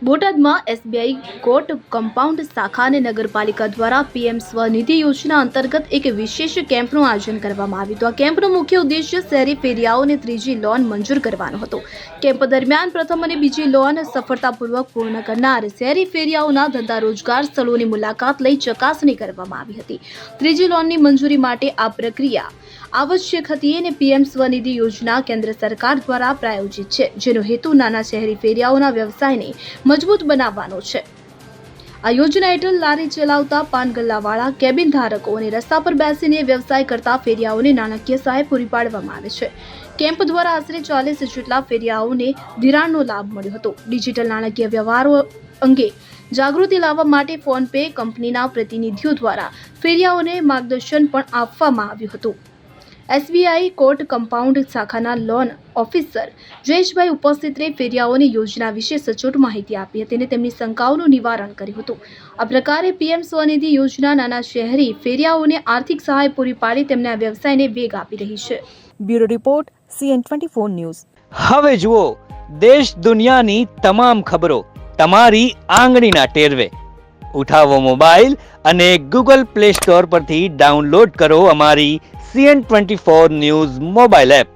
બોટાદમાં SBI court compound શાખા અને નગરપાલિકા દ્વારા પીએમ સ્વનિધિ યોજના અંતર્ગત એક વિશેષ કેમ્પનું આયોજન કરવામાં આવ્યું હતું. આ કેમ્પનો મુખ્ય ઉદ્દેશ્ય શહેરી ફેરિયાઓને ત્રીજી લોન મંજૂર કરવાનો હતો. કેમ્પ દરમિયાન પ્રથમ અને બીજી લોન સફળતાપૂર્વક પૂર્ણ કરનાર શહેરી ફેરિયાઓના ધંધા રોજગાર સ્થળોની મુલાકાત લઈ ચકાસણી કરવામાં આવી હતી. ત્રીજી લોનની મંજૂરી માટે આ પ્રક્રિયા આવશ્યક હતી અને પીએમ સ્વનિધિ યોજના કેન્દ્ર સરકાર દ્વારા પ્રાયોજિત છે, જેનો હેતુ નાના શહેરી ફેરિયાઓના વ્યવસાયને મજબૂત બનાવવાનો છે. આ યોજના હેઠળ લારી ચલાવતા પાન ગલ્લાવાળા, કેબિન ધારકો અને રસ્તા પર બેસીને વ્યવસાય કરતા ફેરિયાઓને નાણાકીય સહાય પૂરી પાડવામાં આવે છે. કેમ્પ દ્વારા આશરે 40 જેટલા ફેરિયાઓને ધિરાણનો લાભ મળ્યો હતો. ડિજિટલ નાણાકીય વ્યવહારો અંગે જાગૃતિ લાવવા માટે ફોન પે કંપનીના પ્રતિનિધિઓ દ્વારા ફેરિયાઓને માર્ગદર્શન પણ આપવામાં આવ્યું હતું. એસબીઆઈ કોર્ટ કમ્પાઉન્ડ શાખાના લોન ઓફિસર જયેશભાઈ ઉપસ્થિત રહી ફેરિયાઓની યોજના વિશે સચોટ માહિતી આપી હતી અને તેમની શંકાઓનું નિવારણ કર્યું હતું. આ પ્રકારે પીએમ સ્વનિધિ યોજના નાના શહેરી ફેરિયાઓને આર્થિક સહાય પૂરી પાડી તેમના વ્યવસાયને વેગ આપી રહી છે. Bureau report CN24 news. હવે જુઓ દેશ દુનિયાની તમામ ખબરો તમારી આંગળીના ટેરવે. ઉઠાવો મોબાઈલ અને Google Play Store પરથી ડાઉનલોડ કરો અમારી CN24 ન્યૂઝ મોબાઈલ એપ.